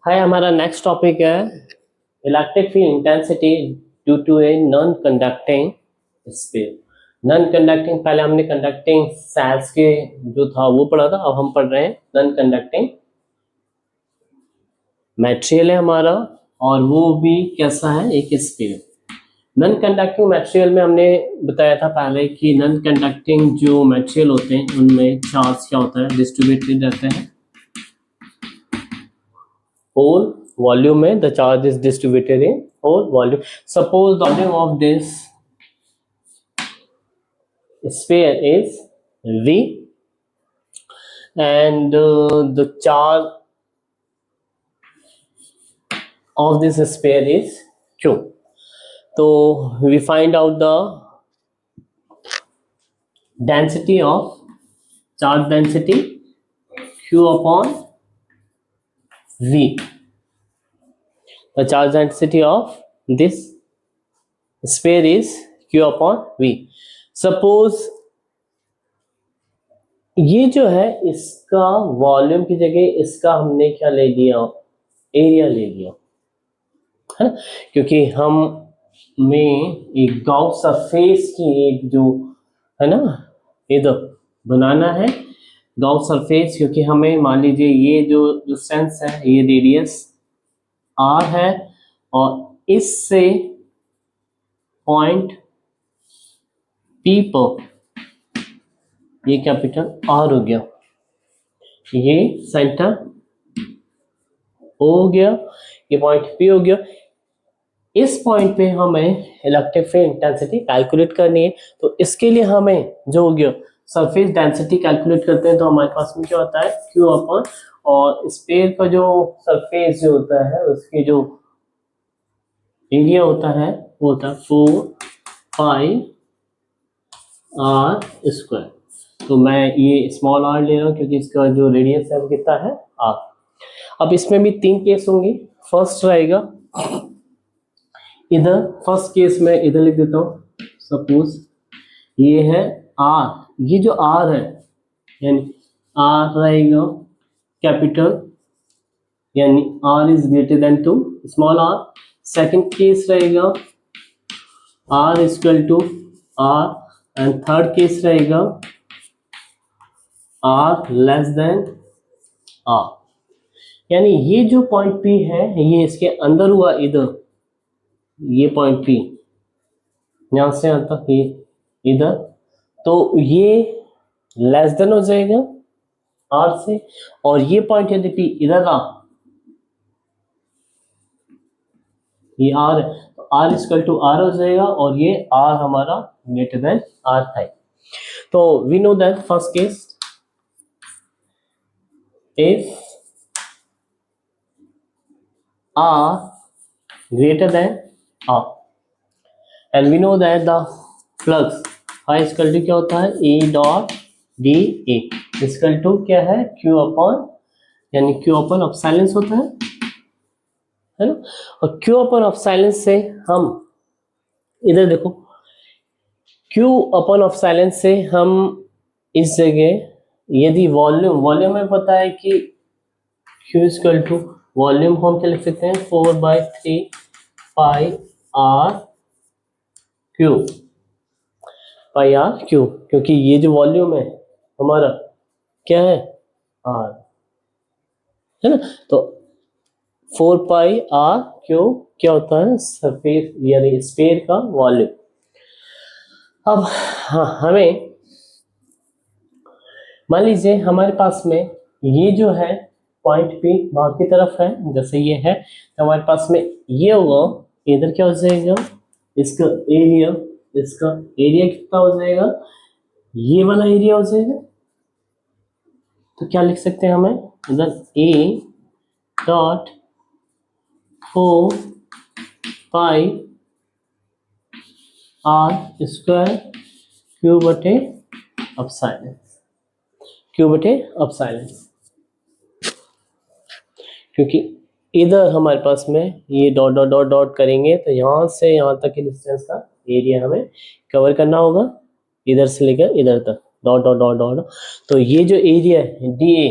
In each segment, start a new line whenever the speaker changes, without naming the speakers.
हाय, हमारा next topic है electric field intensity due to a non conducting sphere. Non conducting, पहले हमने conducting sales के जो था वो पढ़ा था, अब हम पढ़ रहे हैं नॉन कंडक्टिंग मटेरियल है हमारा, और वो भी कैसा है, एक स्फीयर। नॉन कंडक्टिंग मटेरियल में हमने बताया था पहले कि नॉन कंडक्टिंग जो मटेरियल होते हैं उनमें चार्ज क्या होता है, डिस्ट्रीब्यूटेड रहते हैं। whole volume में the charge is distributed in whole volume. Suppose the volume of this sphere is V and the charge of this sphere is Q. So we find out the density of charge density Q upon V. The charge density of this sphere is Q upon V. Suppose ये जो है इसका volume की जगह इसका हमने क्या ले लिया, एरिया ले लिया, है ना, क्योंकि हम में एक गाउस सरफेस की एक जो है ना इधर बनाना है गाउस सरफेस, क्योंकि हमें मान लीजिए ये जो डिस्टेंस है ये रेडियस r है और इससे पॉइंट P पर ये कैपिटल R हो गया, ये सेंटर O हो गया, ये पॉइंट P हो गया। इस पॉइंट पे हमें इलेक्ट्रिक फील्ड इंटेंसिटी कैलकुलेट करनी है, तो इसके लिए हमें जो हो गया सरफेस डेंसिटी कैलकुलेट करते हैं, तो हमारे पास में क्या होता है Q अपॉन, और स्फीयर का जो सरफेस जो होता है उसकी जो एरिया होता है वो होता है 4 पाई r स्क्वायर। तो मैं ये स्मॉल r ले रहा हूँ क्योंकि इसका जो रेडियस है वो कितना है r। अब इसमें भी 3 केस होंगे। फर्स्ट रहेगा इधर, फर्स्ट केस में इधर लिख देता हूँ, सपोज ये है r, ये जो r है यानी r रहेगा कैपिटल, यानी r is greater than to small r। Second case रहेगा r equal to r, and third case रहेगा r लेस देन r। यानी ये जो पॉइंट P है ये इसके अंदर हुआ, इधर ये पॉइंट P यहां से यहां तक ये इधर, तो ये लेस देन हो जाएगा r से, और ये पॉइंट यदि P इधर आ, ये r है तो r इक्वल टू r हो जाएगा, और ये r हमारा ग्रेटर देन r था। तो we know that first case, if r greater than r and we know that the flux I equal to क्या होता है E dot D A equal to क्या है Q अपॉन, यानी Q upon epsilon होता है ना, और Q अपॉन एप्सिलॉन से हम इधर देखो Q अपॉन एप्सिलॉन से हम इस जगह यदि वॉल्यूम में पता है कि Q इक्वल टू वॉल्यूम हम क्या लिख सकते हैं 4/3 पाई r क्यू, पाई r क्यू, क्योंकि ये जो वॉल्यूम है हमारा क्या है r, है ना, तो 4 पाई r क्यू क्या होता है सरफेस यानी स्फीयर का वॉल्यूम। अब हमें मान लीजिए हमारे पास में ये जो है पॉइंट P बाहर की तरफ है, जैसे ये है, तो हमारे पास में ये होगा, इधर क्या हो जाएगा इसका एरिया कितना हो जाएगा, ये वाला एरिया हो जाएगा। तो क्या लिख सकते हैं हमें इधर A dot 4 pi r square Q बटे एप्सिलॉन, क्योंकि इधर हमारे पास में ये डॉट डॉट डॉट डॉट करेंगे तो यहाँ से यहाँ तक की डिस्टेंस का एरिया हमें कवर करना होगा, इधर से लेकर इधर तक डॉट डॉट डॉट डॉट। तो ये जो एरिया है डी ए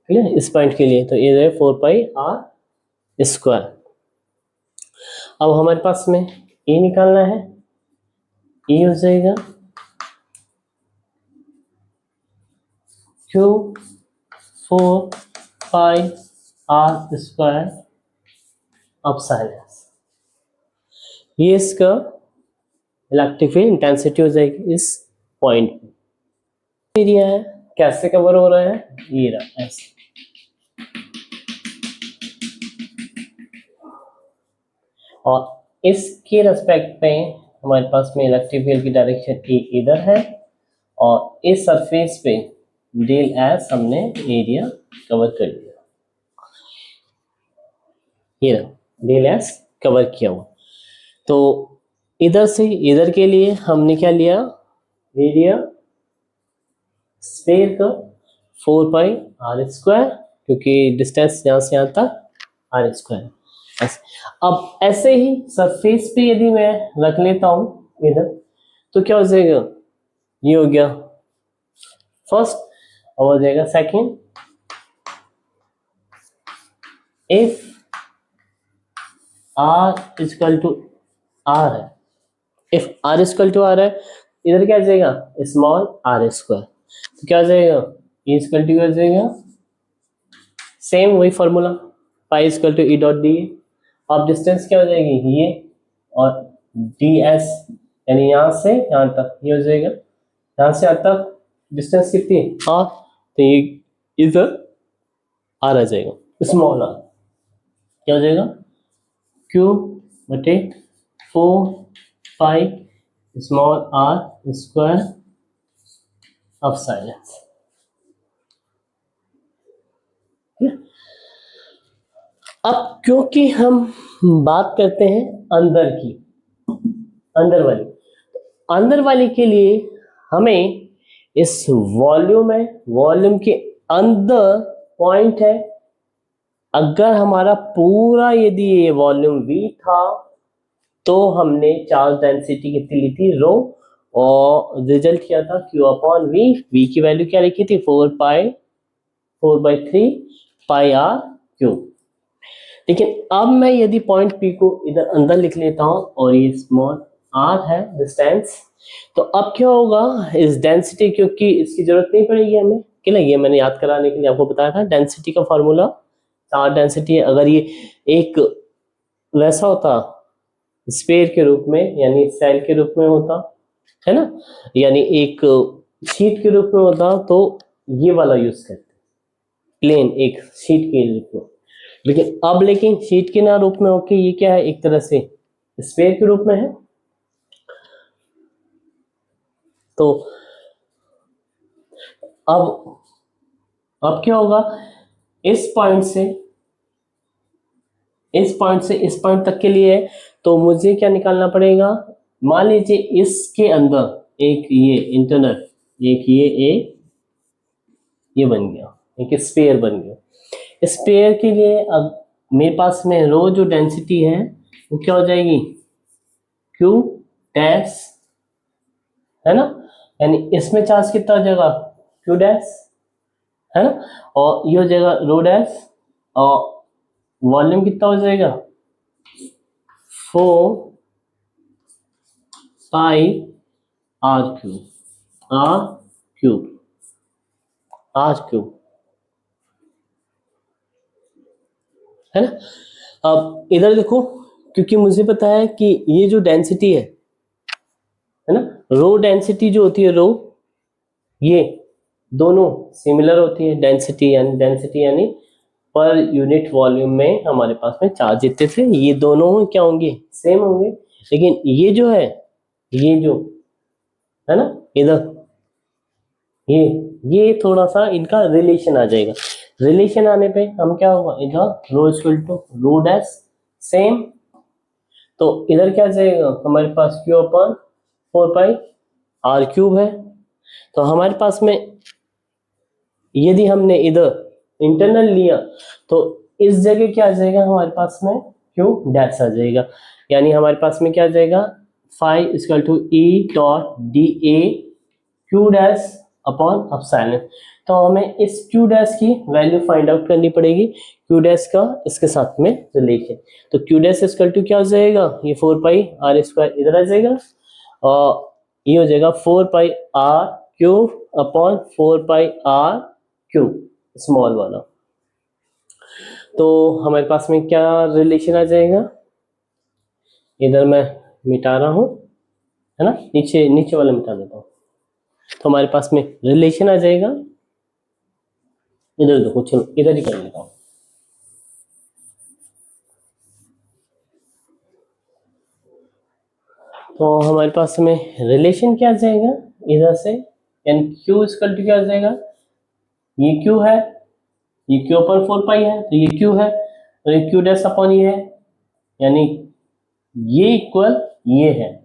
क्लियर, इस पॉइंट के लिए तो ये 4 पाई आर स्क्वायर। अब हमारे पास में ए निकालना है, ए हो जाएगा Q 4 pi R square upside S. ये इसका इलेक्ट्रिक फील्ड इंटेंसिटी हो जाएगी इस पॉइंट पे। एरिया है कैसे कवर हो रहा है, ये रहा ऐसे। और इसके रेस्पेक्ट पे हमारे पास में इलेक्ट्रिक फील्ड की डायरेक्शन ए इधर है, और इस सरफेस पे डेल एस हमने एरिया कवर कर लिया, ये रहा डेल एस कवर किया हुआ। तो इधर से इधर के लिए हमने क्या लिया, एरिया स्फीयर का 4 पाई आर स्क्वायर, क्योंकि डिस्टेंस यहाँ से यहाँ तक आर स्क्वायर। अब ऐसे ही सरफेस पे यदि मैं रख लेता हूं इधर, तो क्या हो जाएगा, ये हो गया फर्स्ट, और हो जाएगा second. If R equal to R है, if R equal to R है, इधर क्या आ जाएगा, स्मॉल आर स्क्वायर, तो क्या आ जाएगा, ई इक्वल टू आ जाएगा सेम वही formula, pi equal to E dot D. अब डिस्टेंस क्या हो जाएगी, ये और डी एस, यानी यहाँ से यहाँ तक ये हो जाएगा, यहाँ से यहाँ तक डिस्टेंस कितनी है, आर, तो ये इधर आर आ जाएगा, स्मॉल आर क्या हो जाएगा, क्यू बटे 4 pi small R square upside S. अब क्योंकि हम बात करते हैं अंदर की, अंदर वाली के लिए हमें इस वॉल्यूम है, वॉल्यूम के अंदर पॉइंट है, अगर हमारा पूरा यदि ये वॉल्यूम V था तो हमने चार्ज डेंसिटी कितनी ली थी, रो, और रिजल्ट किया था Q अपॉन V। V की वैल्यू क्या लिखी थी, 4/3 पाई आर क्यूब। लेकिन अब मैं यदि पॉइंट P को इधर अंदर लिख लेता हूं और ये स्मॉल r है डिस्टेंस, तो अब क्या होगा, इस डेंसिटी, क्योंकि इसकी जरूरत नहीं पड़ेगी हमें, कि ये मैंने याद कराने के लिए आपको बताया था, डेंसिटी का फॉर्मूला चार्ज डेंसिटी है। अगर ये एक वैसा होता स्फीयर के रूप में, यानी सेल के रूप में होता है ना, यानी एक शीट के रूप में होता, तो ये वाला यूज करते प्लेन एक शीट के रूप में। लेकिन अब लेकिन शीट के ना रूप में होके ये क्या है, एक तरह से स्फीयर के रूप में है। तो अब क्या होगा, इस पॉइंट से इस पॉइंट तक के लिए है, तो मुझे क्या निकालना पड़ेगा, मान लीजिए इसके अंदर एक ये इंटरनल, एक ये बन गया, एक स्फीयर बन गया। स्फीयर के लिए अब मेरे पास में रो जो डेंसिटी है वो क्या हो जाएगी, क्यू डैश, है ना, यानी इसमें चार्ज कितना हो जाएगा, क्यू डैश, है ना, और ये हो जाएगा रो डैश, और वॉल्यूम कितना हो जाएगा, 4 पाई आर क्यूब, है ना। अब इधर देखो, क्योंकि मुझे पता है कि ये जो डेंसिटी है ना, रो डेंसिटी जो होती है, रो, ये दोनों सिमिलर होती है, डेंसिटी यानी पर यूनिट वॉल्यूम में हमारे पास में चार्ज जितने थे, ये दोनों क्या होंगे, सेम होंगे। लेकिन ये जो है, ये जो है ना इधर, ये थोड़ा सा इनका रिलेशन आ जाएगा। रिलेशन आने पे हम क्या होगा, इधर rho equal to rho dash same, तो इधर क्या जाएगा, हमारे पास Q upon 4 pi R cube है। तो हमारे पास में यदि हमने इधर इंटरनल लिया तो इस जगह क्या आ जाएगा, हमारे पास में क्यू डैश आ जाएगा, यानी हमारे पास में क्या आ जाएगा, phi equal to E dot D A Q dash upon epsilon. तो हमें इस क्यू डैश की वैल्यू फाइंड आउट करनी पड़ेगी, क्यू डैश का इसके साथ में रिलेशन। तो क्यू डैश इक्वल टू क्या हो जाएगा, ये 4 पाई आर स्क्वायर इधर आ जाएगा और ये हो जाएगा 4 pi R cube upon 4 pi R cube small वाला। तो हमारे पास में क्या रिलेशन आ जाएगा, इधर मैं मिटा रहा हूँ, है ना, नीचे नीचे वाला मिटा देता हूँ। तो हमारे पास में रिलेशन आ जाएगा, इधर देखो, चलो इधर ही कर लेता हूँ। तो हमारे पास में रिलेशन क्या आ जाएगा इधर से, यानी क्यू इक्वल टू क्या आ जाएगा, ये क्यू है, ये क्यू पर 4 पाई है, तो ये क्यू है, तो ये क्यू डैश अपॉन ये है, यानी ये इक्वल ये है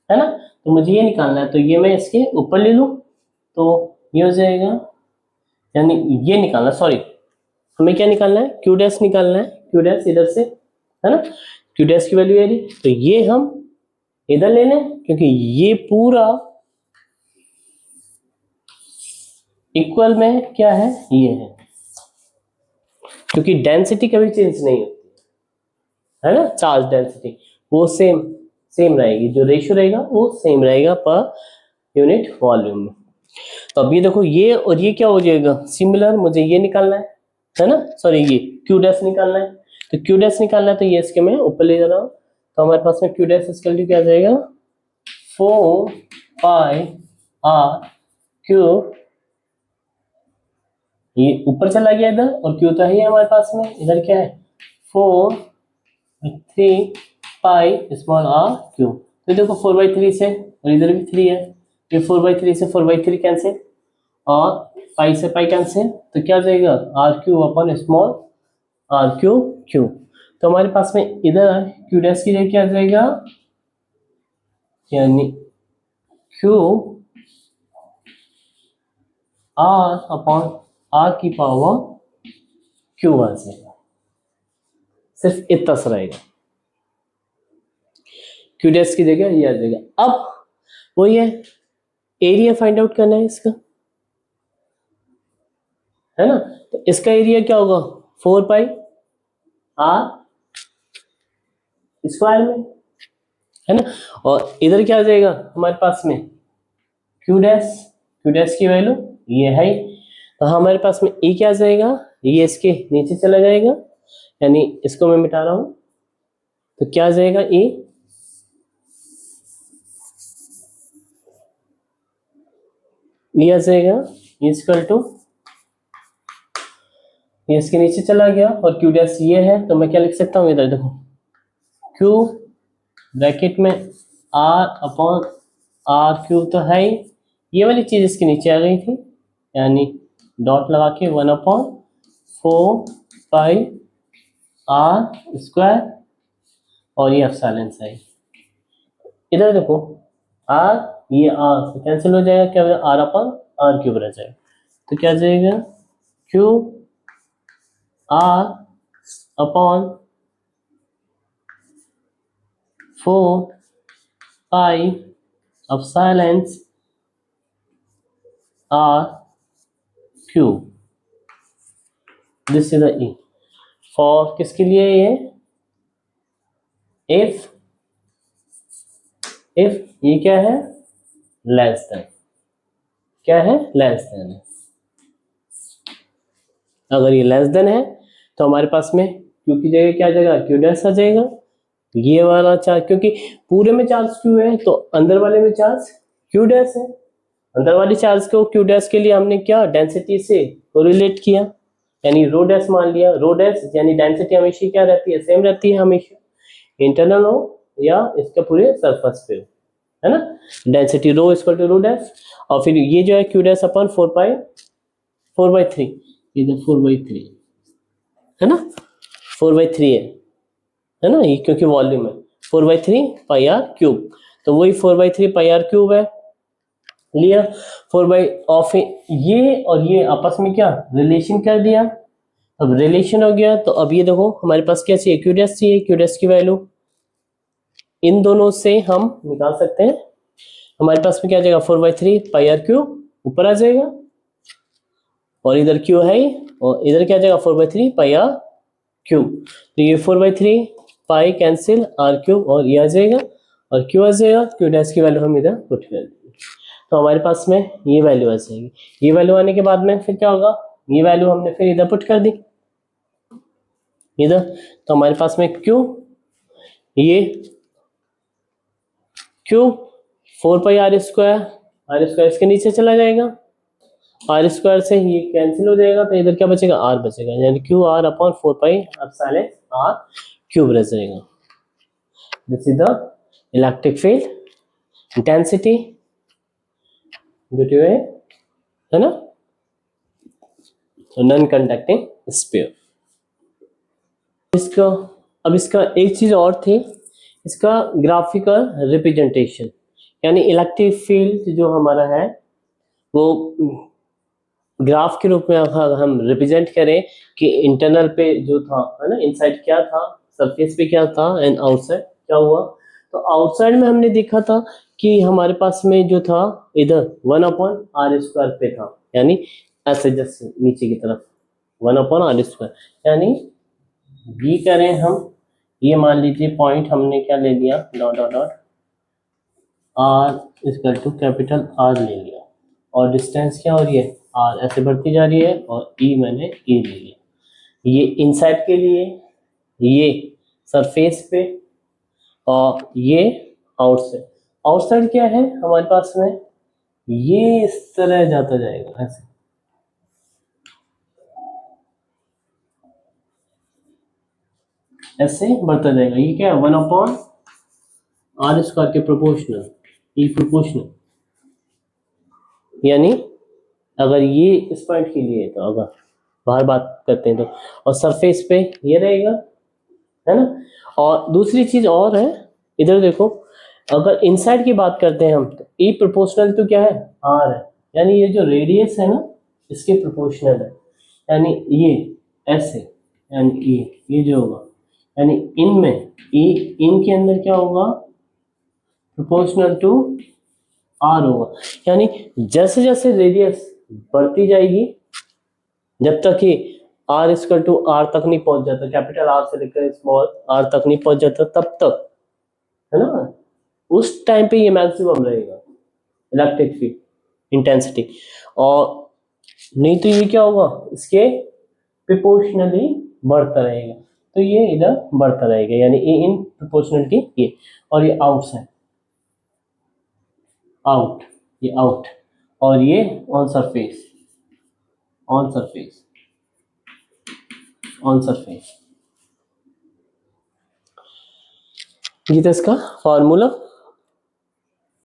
ना। तो मुझे ये निकालना है, तो ये मैं इसके ऊपर ले लूँ, तो ये हो जाएगा, यानी ये निकालना, सॉरी हमें क्या निकालना है, क्यू डैश निकालना है, क्यू डैश इधर से, है ना, क्यू डैश की वैल्यू है, तो ये हम इधर ले लें, क्योंकि ये पूरा इक्वल में क्या है, ये है, क्योंकि डेंसिटी कभी चेंज नहीं होती है ना, चार्ज डेंसिटी वो सेम रहेगी, जो रेशियो रहेगा वो सेम रहेगा पर यूनिट वॉल्यूम में। तो अब ये देखो, ये और ये क्या हो जाएगा, सिमिलर, मुझे ये निकालना है ना, सॉरी ये क्यू डैश निकालना है, तो क्यू डैश निकालना है, तो ये इसके मैं ऊपर ले जा रहा हूँ। तो हमारे पास में क्यू डैश इसका क्या आ जाएगा, 4 पाई आर क्यूब, ये ऊपर चला गया इधर, और क्यू तो है हमारे पास में, इधर क्या है 4/3 पाई स्मॉल आर क्यूब। तो देखो 4/3 से, और इधर भी 3 है, ये 4/3 से 4/3 कैंसिल, और पाई से पाई कैंसिल, तो क्या जाएगा R cube upon small R cube cube. तो हमारे पास में इधर क्यू डैश की जगह क्या जाएगा, यानी क्यू आर अपॉन आर की पावर क्यू आ जाएगा, सिर्फ इतना सा रहेगा, क्यू डैश की जगह ये आ जाएगा। अब वही है, एरिया फाइंड आउट करना है इसका, है ना, तो इसका एरिया क्या होगा 4 पाई आर स्क्वायर में, है ना, और इधर क्या आ जाएगा हमारे पास में क्यू डैश की वैल्यू ये है, तो हमारे पास में ए क्या आ जाएगा, ये इसके नीचे चला जाएगा, यानी इसको मैं मिटा रहा हूं, तो क्या आ जाएगा ए, ये आ जाएगा इक्वल टू, ये इसके नीचे चला गया, और क्यू डैश ये है, तो मैं क्या लिख सकता हूँ, इधर देखो क्यू ब्रैकेट में आर अपॉन आर क्यू तो है ही, ये वाली चीज इसके नीचे आ गई थी, यानी डॉट लगा के 1/4 पाई आर स्क्वायर, और ये एप्सिलॉन है। इधर देखो आर, ये आर से कैंसिल हो जाएगा, क्या आर अपॉन आर क्यूब रह जाएगा, तो क्या जाएगा Q R upon 4 pi epsilon R cube, this is the E for किसके लिए, ये इफ ये क्या है लेस देन, क्या है लेस देन है, अगर ये लेस देन है तो हमारे पास में क्यू की जगह क्या आ जाएगा, क्यू डैश आ जाएगा, ये वाला चार्ज, क्योंकि पूरे में चार्ज क्यू है तो अंदर वाले में चार्ज क्यू डैश है, अंदर वाली चार्ज को क्यू डैश के लिए हमने क्या डेंसिटी से कोरिलेट किया, यानी रो डैश मान लिया, रो डैश यानी डेंसिटी हमेशा क्या रहती है, सेम रहती है हमेशा, इंटरनल हो या इसके पूरे सरफेस पे हो, है ना, density rho equal to rho dash, और फिर ये जो है क्यू डैश अपॉन 4/3, इधर 4/3 है ना, 4/3 है ना, ये क्योंकि वॉल्यूम है, 4/3 पाई आर क्यूब, तो वही 4/3 पाई आर क्यूब है, लिया 4 ऑफ ये और ये आपस में क्या रिलेशन कर दिया, अब रिलेशन हो गया, तो अब ये देखो हमारे पास क्या चाहिए, क्यू डैश चाहिए, क्यू डैश की वैल्यू इन दोनों से हम निकाल सकते हैं, हमारे पास में क्या आ जाएगा 4/3 पाई आर क्यूब ऊपर आ जाएगा, और इधर क्यू है और इधर क्या आ जाएगा 4/3 पाई आर क्यूब। तो ये 4/3 पाई कैंसिल आर क्यूब और ये आ जाएगा और क्यू आ जाएगा, क्यू डैश की वैल्यू हम इधर पुट कर देंगे। तो हमारे पास में ये वैल्यू आ जाएगी। ये वैल्यू आने के बाद में फिर क्या होगा, ये वैल्यू हमने फिर इधर पुट कर दी इधर, तो हमारे पास में क्यू, ये क्यू 4 पाई आर स्क्वायर इसके नीचे चला जाएगा, आर स्क्वायर से ये कैंसिल हो जाएगा, तो इधर क्या बचेगा आर बचेगा, यानी Q R upon 4 pi epsilon R cube रह जाएगा। This is the electric field intensity due to a, है ना, नॉन कंडक्टिंग स्फीयर। इसका अब इसका एक चीज और थी, इसका ग्राफिकल रिप्रेजेंटेशन, यानी इलेक्ट्रिक फील्ड जो हमारा है वो ग्राफ के रूप में अगर हम रिप्रेजेंट करें कि इंटरनल पे जो था, है ना, इनसाइड क्या था, सरफेस पे क्या था एंड आउटसाइड क्या हुआ। तो आउटसाइड में हमने देखा था कि हमारे पास में जो था इधर 1/r² पे था, यानी ऐसे जैसे नीचे की तरफ 1/r², यानी बी करें हम, ये मान लीजिए पॉइंट हमने क्या ले लिया, dot dot dot r capital R ले लिया, और डिस्टेंस क्या हो रही है r, ऐसे बढ़ती जा रही है, और e मैंने e ले लिया। ये इनसाइड के लिए, ये सरफेस पे, और ये आउटसाइड। आउटसाइड क्या है हमारे पास में, ये इस तरह जाता जाएगा, ऐसे बढ़ता जाएगा। ये क्या है 1/r² के प्रोपोर्शनल, ई प्रोपोर्शनल, यानी अगर ये इस पॉइंट के लिए तो अगर बाहर बात करते हैं तो, और सरफेस पे ये रहेगा, है ना। और दूसरी चीज और है, इधर देखो, अगर इनसाइड की बात करते हैं हम तो ई प्रोपोर्शनल तो क्या है आर है, यानी ये जो रेडियस है ना इसके प्रोपोर्शनल है, यानी ये ऐसे, यानी ये जो होगा, यानी इनमें इन के अंदर क्या होगा प्रोपोर्शनल टू आर होगा, यानी जैसे जैसे रेडियस बढ़ती जाएगी, जब तक कि r=r तक नहीं पहुंच जाता, कैपिटल R से लेकर स्मॉल r तक नहीं पहुंच जाता, तब तक, है ना, उस टाइम पे ये मैक्सिमम रहेगा इलेक्ट्रिक फील्ड इंटेंसिटी। और नहीं तो ये क्या होगा, इसके प्रोपोर्शनली बढ़ता रहेगा, तो ये इधर बढ़ता रहेगा, यानी ए इन प्रोपोर्शनलिटी ये, और ये आउटसाइड आउट, ये आउट, और ये on surface on surface on surface. ये था इसका फॉर्मूला।